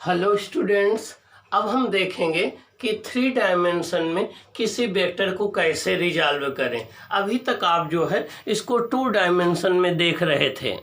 Hello students, अब हम देखेंगे कि 3 डायमेंशन में किसी वेक्टर को कैसे रिजॉल्व करें। अभी तक आप जो है इसको 2 डायमेंशन में देख रहे थे।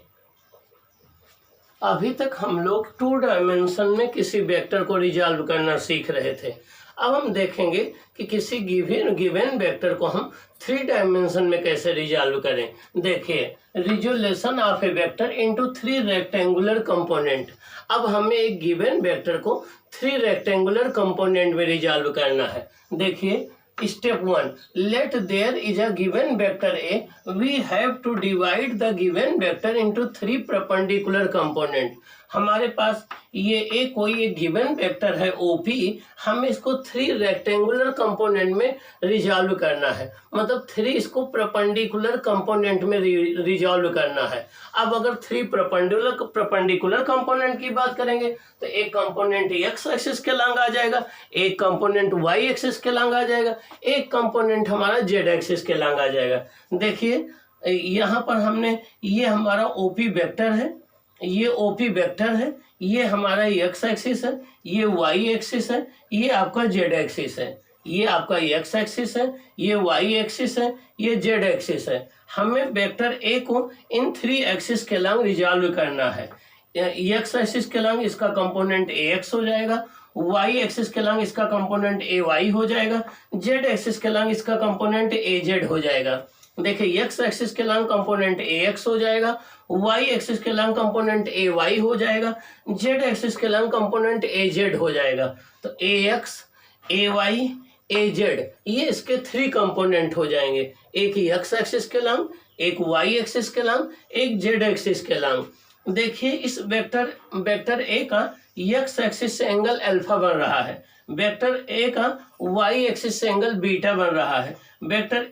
अभी तक हम लोग 2 डायमेंशन में किसी वेक्टर को रिजॉल्व करना सीख रहे थे। अब हम देखेंगे कि किसी गिवन वेक्टर को हम 3 डायमेंशन में कैसे रिजॉल्व करें। देखिए, resolution of A vector into 3 rectangular component. अब हमें एक गिवन वेक्टर को 3 रेक्टेंगुलर कंपोनेंट में रिजॉल्व करना है। देखिए, step 1, let there is a given vector A, we have to divide the given vector into 3 perpendicular component. हमारे पास ये कोई एक गिवन वेक्टर है OP, हमें इसको 3 रेक्टेंगुलर कंपोनेंट में रिजॉल्व करना है, मतलब 3 इसको परपेंडिकुलर कंपोनेंट में रिजॉल्व करना है। अब अगर 3 परपेंडिकुलर कंपोनेंट की बात करेंगे तो एक कंपोनेंट x एक्सिस के लंग आ जाएगा, एक कंपोनेंट y एक्सिस के लंग आ जाएगा, एक कंपोनेंट हमारा z एक्सिस के लंग आ जाएगा। देखिए, यहाँ पर हमने ये हमारा OP वेक्टर है, ये OP वेक्टर है, ये हमारा x एक्सिस है, ये y एक्सिस है, ये आपका z एक्सिस है, ये आपका x एक्सिस है, ये y एक्सिस है, ये z एक्सिस है। हमें वेक्टर A को इन 3 एक्सिस के लंग रिजॉल्व करना है। x एक्सिस के लंग इसका कंपोनेंट ax हो जाएगा, y एक्सिस के लंग इसका कंपोनेंट ay हो जाएगा, z एक्सिस के लंग इसका कंपोनेंट az हो जाएगा। देखिए, x एक्सिस के लंग कंपोनेंट ax हो जाएगा, y एक्सिस के लंग कंपोनेंट ay हो जाएगा, z एक्सिस के लंग कंपोनेंट az हो जाएगा। तो ax, ay, az ये इसके 3 कंपोनेंट हो जाएंगे, एक x एक्सिस के लंग, एक y एक्सिस के लंग, एक z एक्सिस के लंग। देखिए, इस वेक्टर A का x एक्सिस से एंगल अल्फा बन रहा है, वेक्टर A का y एक्सिस से एंगल बीटा बन रहा है, वेक्टर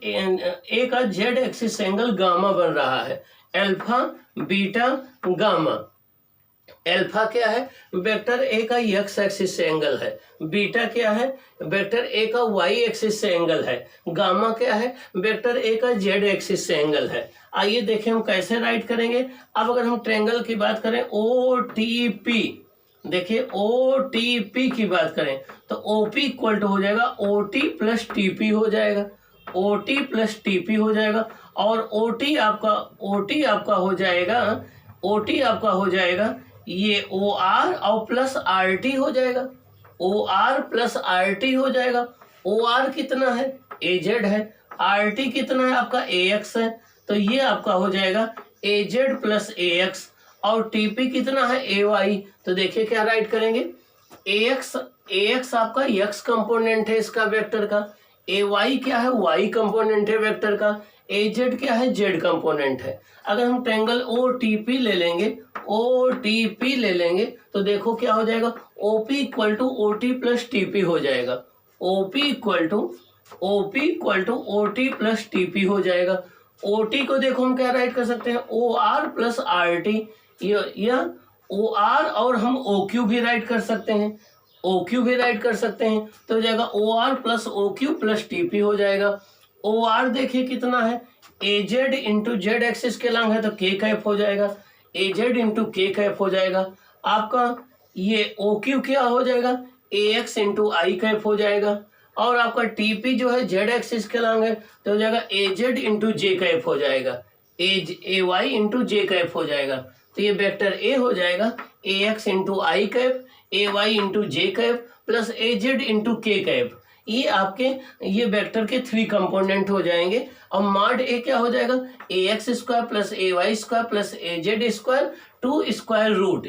A का z एक्सिस से एंगल गामा बन रहा है। Alpha, beta, gamma. अल्फा क्या है? वेक्टर A का x एक्सिस से एंगल है। बीटा क्या है? वेक्टर A का y एक्सिस से एंगल है। गामा क्या है? वेक्टर A का z एक्सिस से एंगल है। आइए देखें हम कैसे राइट करेंगे। अब अगर हम ट्रायंगल की बात करें, OTP, देखिए OTP की बात करें तो OP इक्वल टू हो जाएगा OT प्लस TP हो जाएगा, OT प्लस TP हो जाएगा। और OT आपका हो जाएगा ये OR और प्लस RT हो जाएगा, OR प्लस RT हो जाएगा। OR कितना है? AZ है। RT कितना है? आपका AX है। तो ये आपका हो जाएगा AZ प्लस AX। और TP कितना है? AY। तो देखिए क्या राइट करेंगे, AX आपका x कंपोनेंट है इसका वेक्टर का, AY क्या है? y कंपोनेंट है वेक्टर का, AZ क्या है? z कंपोनेंट है। अगर हम ट्रायंगल OTP ले लेंगे तो देखो क्या हो जाएगा, OP equal to OT plus TP हो जाएगा, OP equal to OT plus TP हो जाएगा। OT को देखो हम क्या राइट कर सकते हैं, OR प्लस RT, या OR और हम OQ भी राइट कर सकते हैं, OQ भी राइट कर सकते हैं। तो हो जाएगा OR plus OQ plus TP हो जाएगा। OR देखिए कितना है, AZ इंटू Z एक्सिस के लंग है तो K कैप हो जाएगा, AZ इंटू K कैप हो जाएगा। आपका ये OQ क्या हो जाएगा, AX इंटू I कैप हो जाएगा। और आपका TP जो है Z एक्सिस के लंग है तो हो जाएगा AZ इंटू J कैप हो जाएगा, AY इंटू J कैप हो जाएगा। तो ये वेक्टर A हो जाएगा AX into I cap, AY into J cap plus AZ into K cap. ये आपके ये वेक्टर के 3 कंपोनेंट हो जाएंगे। और मॉड A क्या हो जाएगा, AX square plus AY square plus AZ square to square root,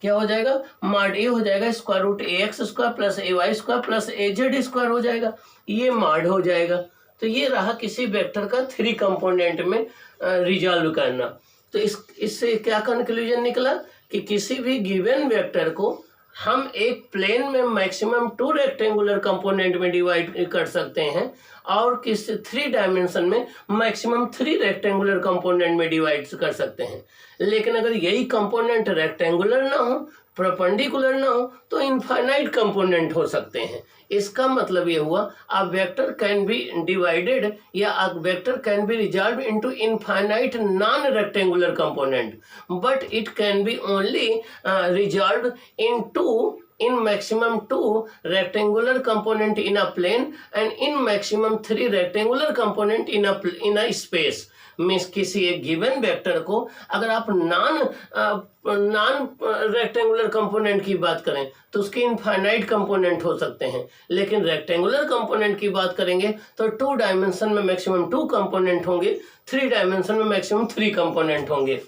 क्या हो जाएगा, मॉड A हो जाएगा square root AX square plus AY square plus AZ square हो जाएगा, ये मॉड हो जाएगा। तो ये रहा किसी वेक्टर का 3 कंपोनेंट में रिजॉल्व करना। तो इससे क्या कंक्लूजन निकला कि किसी भी गिवन वेक्टर को हम एक प्लेन में मैक्सिमम 2 रेक्टेंगुलर कंपोनेंट में डिवाइड कर सकते हैं और किसी 3 डायमेंशन में मैक्सिमम 3 रेक्टेंगुलर कंपोनेंट में डिवाइड कर सकते हैं। लेकिन अगर यही कंपोनेंट रेक्टेंगुलर ना हो, परपेंडिकुलर ना हो, तो इनफाइनाइट कंपोनेंट हो सकते हैं। इसका मतलब ये हुआ a vector can be divided या a vector can be resolve into infinite non rectangular component, but it can be only resolve into in maximum 2 rectangular component in a plane and in maximum 3 rectangular component in a space। Means किसी एक given vector को अगर आप non rectangular component की बात करें तो उसके इनफाइनाइट कंपोनेंट हो सकते हैं, लेकिन रेक्टेंगुलर कंपोनेंट की बात करेंगे तो 2 डायमेंशन में मैक्सिमम 2 कंपोनेंट होंगे, 3 डायमेंशन में मैक्सिमम 3 कंपोनेंट होंगे।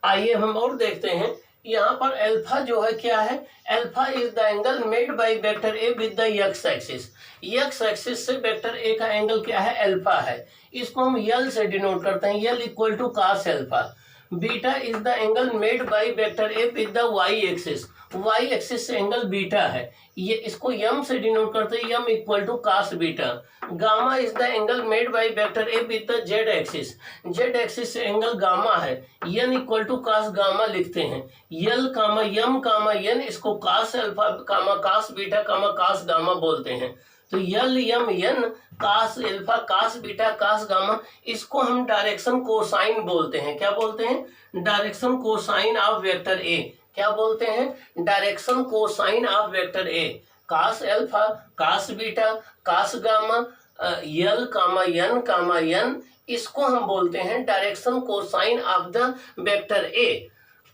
आइए हम और देखते हैं। यहाँ पर अल्फा जो है क्या है, alpha is the angle made by vector a with the x axis. X axis से वेक्टर ए का एंगल क्या है, अल्फा है। इसको हम यल से डिनोट करते हैं, l equal to cos alpha. Beta is the angle made by vector a with the y axis. Y axis से एंगल बीटा है, ये इसको यम से डिनोट करते हैं, m equal to cos beta. Gamma is the angle made by vector a with the z axis. Z axis से angle gamma है, n equal to cos gamma लिखते हैं। यल कामा यम कामा यन, इसको cos alpha comma cos beta comma cos gamma बोलते हैं। तो L M N cos alpha cos beta cos gamma, इसको हम डायरेक्शन कोसाइन बोलते हैं। क्या बोलते हैं, direction cosine of vector A. क्या बोलते हैं, direction cosine of vector A. cos alpha cos beta cos gamma L comma यन, इसको हम बोलते हैं direction cosine of the vector A.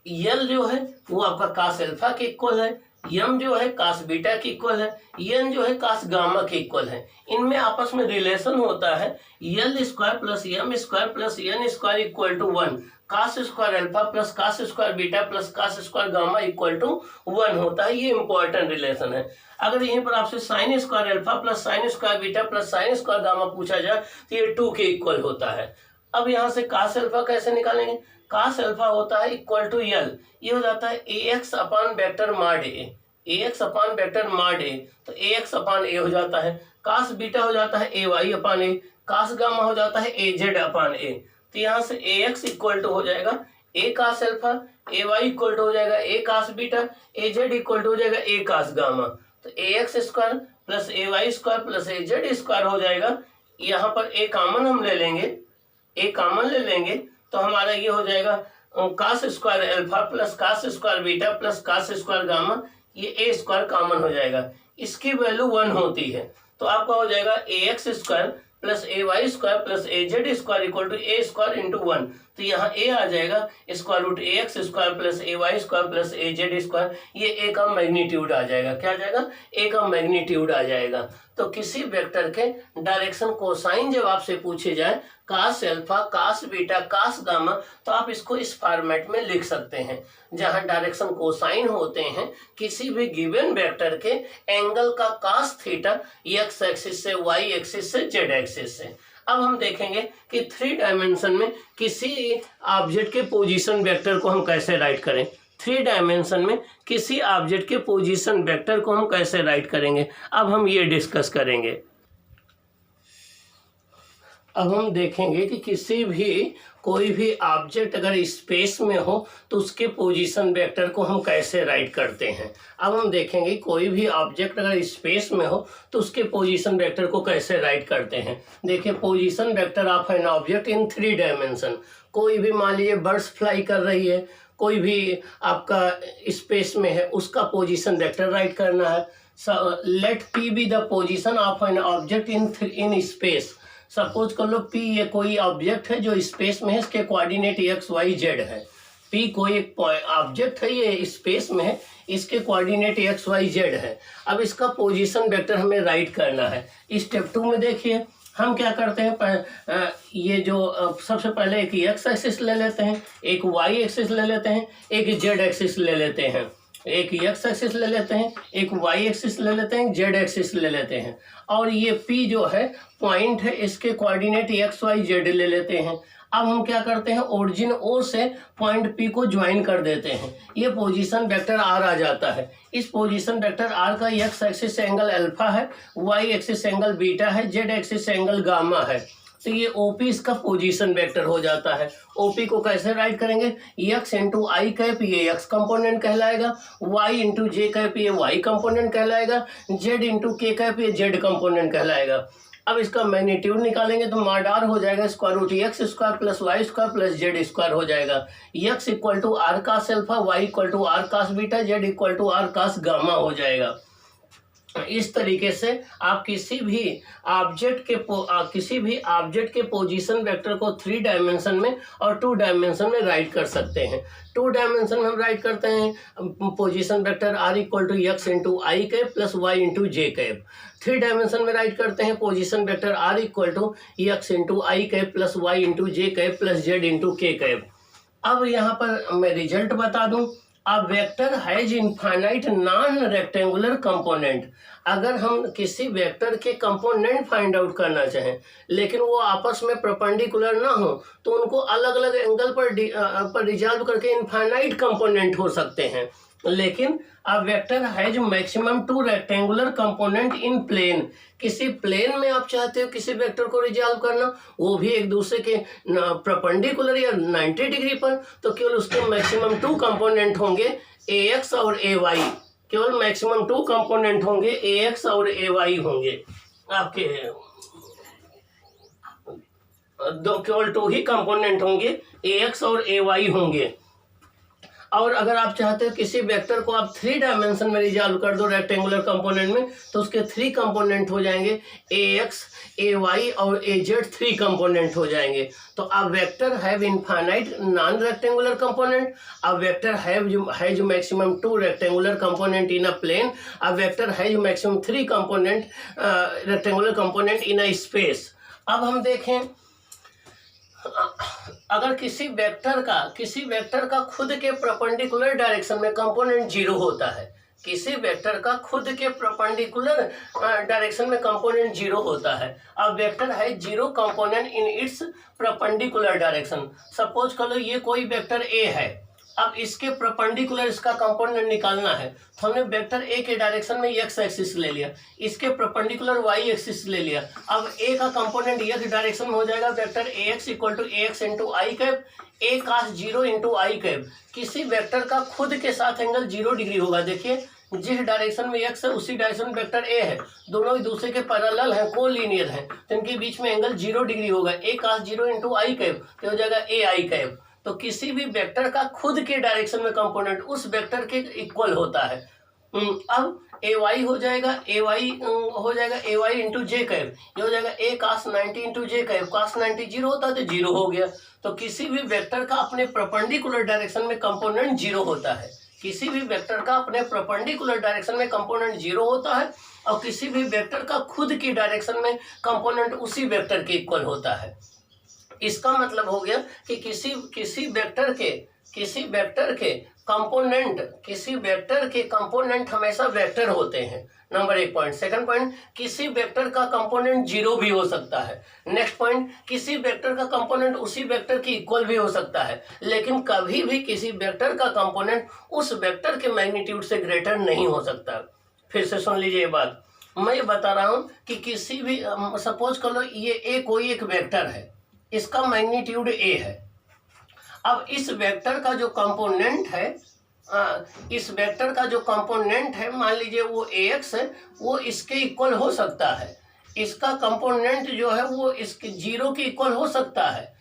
L जो है वो आपका cos अल्फा के इक्वल है, यम जो है cos बीटा के इक्वल है, यन जो है cos गामा के इक्वल है। इनमें आपस में रिलेशन होता है l square plus m square plus n square equal to 1। cos square alpha plus cos square beta plus cos square gamma equal to 1 होता है। ये इंपॉर्टेंट रिलेशन है। अगर यहीं पर आपसे sine square alpha plus sine square beta plus sine square gamma पूछा जाए तो ये 2 के इक्वल होता है। अब यहाँ से cos अल्फा कैसे निकालेंगे, cos अल्फा होता है इक्वल टू यल, ये हो जाता है ax अपान वेक्टर मॉड ए, ax अपान वेक्टर मॉड ए, तो ax अपान ए हो जाता है। cos बीटा हो जाता है ay अपान ए, cos गामा हो जाता है az अपान ए। तो यहाँ से ax इक्वल टू हो जाएगा a cos alpha, ay equal to हो जाएगा a cos beta, az equal to हो जाएगा a cos गामा। तो ax square plus ay square plus az square हो जाएगा। यहाँ पर a कॉमन हम ले लेंगे, a कॉमन ले लेंगे तो हमारा ये हो जाएगा cos square alpha plus cos square beta plus cos square gamma, ये a स्क्वायर कॉमन हो जाएगा। इसकी वैल्यू 1 होती है तो आपका हो जाएगा ax square plus ay square plus az square equal to a square into 1। तो यहाँ a आ जाएगा square root ax square plus ay square plus az square, ये a का मैग्नीट्यूड आ जाएगा। क्या आ जाएगा, a का मैग्नीट्यूड आ जाएगा। तो किसी वेक्टर के डायरेक्शन कोसाइन जब आपसे पूछे जाए cos alpha cos beta cos gamma, तो आप इसको इस फॉर्मेट में लिख सकते हैं जहां डायरेक्शन कोसाइन होते हैं किसी भी गिवन वेक्टर के एंगल का cos थीटा x एक्सिस से y एक्सिस से z एक्सिस से। अब हम देखेंगे कि 3 डायमेंशन में किसी ऑब्जेक्ट के पोजीशन वेक्टर को हम कैसे राइट करें। 3 डायमेंशन में किसी ऑब्जेक्ट के पोजीशन वेक्टर को हम कैसे राइट करेंगे, अब हम ये डिस्कस करेंगे। अब हम देखेंगे कि किसी भी कोई भी ऑब्जेक्ट अगर स्पेस में हो तो उसके पोजीशन वेक्टर को हम कैसे राइट करते हैं। अब हम देखेंगे कोई भी ऑब्जेक्ट अगर स्पेस में हो तो उसके पोजीशन वेक्टर को कैसे राइट करते हैं। देखिए, position vector of an object in 3 dimension. कोई भी मान लीजिए बर्ड्स फ्लाई कर रही है, कोई भी आपका स्पेस में है, उसका पोजीशन वेक्टर राइट करना है। Let P be the position of an object in space. Suppose कर लो P ये कोई ऑब्जेक्ट है जो स्पेस में है, इसके कोऑर्डिनेट x y z है। P कोई एक ऑब्जेक्ट है, ये स्पेस में है, इसके कोऑर्डिनेट x y z है। अब इसका पोजीशन वेक्टर हमें राइट करना है। स्टेप 2 में देखिए हम क्या करते हैं, ये जो सबसे पहले एक x एक्सिस ले लेते हैं, एक y एक्सिस ले लेते हैं, एक z एक्सिस ले लेते हैं। एक x एक्सिस ले लेते हैं, एक y एक्सिस ले लेते हैं, z एक्सिस ले लेते हैं, और ये P जो है पॉइंट है, इसके कोऑर्डिनेट x y z ले लेते हैं। अब हम क्या करते हैं, ओरिजिन O से पॉइंट P को ज्वाइन कर देते हैं, ये पोजीशन वेक्टर R आ जाता है। इस पोजीशन वेक्टर R का x एक्सिस से एंगल अल्फा है, y एक्सिस से एंगल बीटा है, z एक्सिस से एंगल गामा है। तो ये OP इसका पोजीशन वेक्टर हो जाता है। OP को कैसे राइट करेंगे, x इंटू आई कैप ये x कंपोनेंट कहलाएगा, y इंटू जे कैप ये y कंपोनेंट कहलाएगा, z इंटू के कैप ये z कंपोनेंट कहलाएगा। अब इसका मैग्नीट्यूड निकालेंगे तो मॉड r हो जाएगा square root x square plus y square plus z square हो जाएगा। x equal to r cos alpha, y equal to r cos beta, z equal to r cos gamma हो जाएगा। इस तरीके से आप किसी भी ऑब्जेक्ट के पोजीशन वेक्टर को 3 डायमेंशन में और 2 डायमेंशन में राइट कर सकते हैं। 2 डायमेंशन में हम राइट करते हैं position vector r equal to x into i cap plus y into j cap. 3 dimension में राइट करते हैं position vector r equal to x into i cap plus y into j cap plus z into k cap. अब यहाँ पर मैं result बता दूं, अब vector has infinite non rectangular component. अगर हम किसी वेक्टर के कंपोनेंट फाइंड आउट करना चाहें लेकिन वो आपस में परपेंडिकुलर ना हो तो उनको अलग अलग एंगल पर रिजॉल्व करके इनफाइनाइट कंपोनेंट हो सकते हैं। लेकिन अब vector has maximum 2 rectangular component in plane. किसी प्लेन में आप चाहते हो किसी वेक्टर को रिजॉल्व करना, वो भी एक दूसरे के परपेंडिकुलर या 90 डिग्री पर, तो केवल उसके मैक्सिमम 2 कंपोनेंट होंगे ax और ay। केवल मैक्सिमम 2 कंपोनेंट होंगे ax और ay होंगे आपके, केवल 2 ही कंपोनेंट होंगे ax और ay होंगे। और अगर आप चाहते हो किसी वेक्टर को आप 3 डायमेंशन में रिजॉल्व कर दो रेक्टेंगुलर कंपोनेंट में, तो उसके 3 कंपोनेंट हो जाएंगे ax, ay और az 3 कंपोनेंट हो जाएंगे। तो अब vector have infinite non rectangular component, अब vector has maximum 2 rectangular component in a plane, अब vector has maximum 3 component rectangular component in a space. अब हम देखें, अगर किसी वेक्टर का खुद के परपेंडिकुलर डायरेक्शन में कंपोनेंट 0 होता है, किसी वेक्टर का खुद के परपेंडिकुलर डायरेक्शन में कंपोनेंट 0 होता है। अब वेक्टर है 0 component in its perpendicular direction. Suppose कर लो ये कोई वेक्टर ए है, अब इसके परपेंडिकुलर इसका कंपोनेंट निकालना है, तो हमने वेक्टर ए के डायरेक्शन में एक्स एक्सिस ले लिया, इसके परपेंडिकुलर वाई एक्सिस ले लिया। अब ए का कंपोनेंट एक्स डायरेक्शन में हो जाएगा vector A x equal to A x into i cap, A cos 0 into i cap. किसी वेक्टर का खुद के साथ एंगल 0 डिग्री होगा। देखिए जिस डायरेक्शन में एक्स है उसी डायरेक्शन में वेक्टर ए है, दोनों एक दूसरे के पैरेलल हैं, कोलिनियर हैं, तो इनके बीच में एंगल 0 डिग्री होगा। ए कास 0 इंटू आई कैप तो हो जाएगा ए आई कैप। तो किसी भी वेक्टर का खुद के डायरेक्शन में कंपोनेंट उस वेक्टर के इक्वल होता है। अब ए वाई हो जाएगा, ए वाई इंटू जे कैप, ये हो जाएगा ए कास 90 इंटू जे कैप। कास 90 0 होता तो 0 हो गया। तो किसी भी वेक्टर का अपने परपेंडिकुलर डायरेक्शन में कंपोनेंट 0 होता है, किसी भी वेक्टर का अपने परपेंडिकुलर डायरेक्शन में कंपोनेंट 0 होता है, और किसी भी वेक्टर का खुद की डायरेक्शन में कंपोनेंट उसी वेक्टर के इक्वल होता है। इसका मतलब हो गया कि किसी वेक्टर के कंपोनेंट हमेशा वेक्टर होते हैं। Number 1 point. सेकंड पॉइंट, किसी वेक्टर का कंपोनेंट 0 भी हो सकता है। नेक्स्ट पॉइंट, किसी वेक्टर का कंपोनेंट उसी वेक्टर की इक्वल भी हो सकता है, लेकिन कभी भी किसी वेक्टर का कंपोनेंट उस वेक्टर के मैग्नीट्यूड से ग्रेटर नहीं हो सकता। फिर से सुन लीजिए ये बात, मैं ये बता रहा हूँ कि किसी भी सपोज कर लो ये ए कोई एक वेक्टर है, इसका मैग्नीट्यूड ए है। अब इस वेक्टर का जो कंपोनेंट है, मान लीजिए वो ax है, वो इसके इक्वल हो सकता है। इसका कंपोनेंट जो है वो इसके 0 के इक्वल हो सकता है,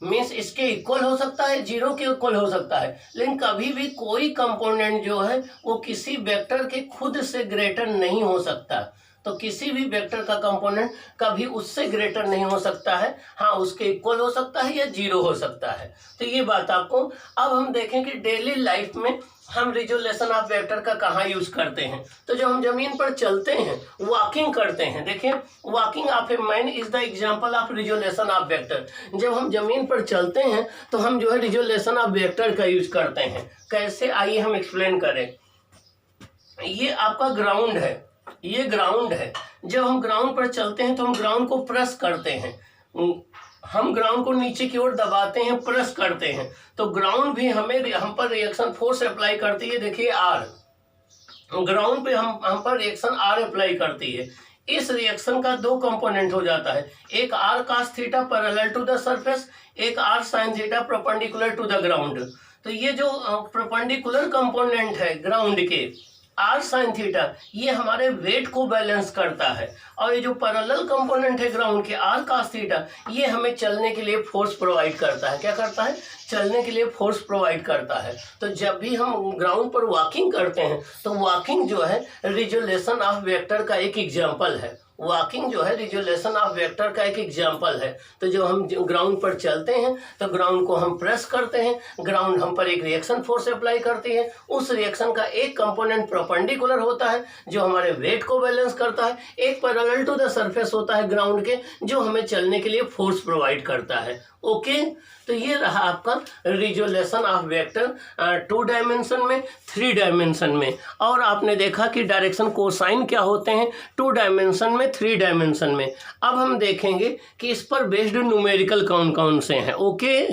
मीन्स इसके इक्वल हो सकता है, 0 के इक्वल हो सकता है, लेकिन कभी भी कोई कंपोनेंट जो है वो किसी वेक्टर के खुद से ग्रेटर नहीं हो सकता। तो किसी भी वेक्टर का कंपोनेंट कभी उससे ग्रेटर नहीं हो सकता है, हाँ उसके इक्वल हो सकता है या 0 हो सकता है। तो ये बात आपको। अब हम देखें कि डेली लाइफ में हम रिजोल्यूशन ऑफ वेक्टर का कहाँ यूज करते हैं। तो जब हम जमीन पर चलते हैं, वॉकिंग करते हैं, देखिए walking of a man is the example of resolution of vector. जब हम जमीन पर चलते हैं तो हम जो है रिजोल्यूशन ऑफ वेक्टर का यूज करते हैं। कैसे, आइए हम एक्सप्लेन करें। ये आपका ग्राउंड है, ये ग्राउंड है। जब हम ग्राउंड पर चलते हैं तो हम ग्राउंड को प्रेस करते हैं, हम ग्राउंड को नीचे की ओर दबाते हैं, प्रेस करते हैं, तो ग्राउंड भी हम पर रिएक्शन फोर्स अप्लाई करती है। देखिए आर, ग्राउंड पे हम पर रिएक्शन आर अप्लाई करती है। इस रिएक्शन का 2 कंपोनेंट हो जाता है, एक R cos theta parallel to the surface, एक R sine theta perpendicular to the ground. तो ये जो परपेंडिकुलर कंपोनेंट है ग्राउंड के, आर साइन थीटा ये हमारे वेट को बैलेंस करता है, और ये जो पैरेलल कंपोनेंट है ग्राउंड के आर कास थीटा ये हमें चलने के लिए फोर्स प्रोवाइड करता है। क्या करता है? चलने के लिए फोर्स प्रोवाइड करता है। तो जब भी हम ग्राउंड पर वॉकिंग करते हैं तो वॉकिंग जो है रिजोल्यूशन ऑफ वेक्टर का एक एग्जाम्पल है। वॉकिंग जो है रिजोल्यूशन ऑफ वेक्टर का एक एग्जाम्पल है। तो जो हम ग्राउंड पर चलते हैं तो ग्राउंड को हम प्रेस करते हैं, ग्राउंड हम पर एक रिएक्शन फोर्स अप्लाई करती है, उस रिएक्शन का एक कंपोनेंट परपेंडिकुलर होता है जो हमारे वेट को बैलेंस करता है, एक पैरेलल टू द सरफेस होता है ग्राउंड के जो हमें चलने के लिए फोर्स प्रोवाइड करता है। ओके, तो ये रहा आपका रिजोल्यूशन ऑफ वेक्टर 2 डायमेंशन में, 3 डायमेंशन में। और आपने देखा कि डायरेक्शन कोसाइन क्या होते हैं 2 डायमेंशन में, 3 डायमेंशन में। अब हम देखेंगे कि इस पर बेस्ड न्यूमेरिकल कौन कौन से हैं। ओके।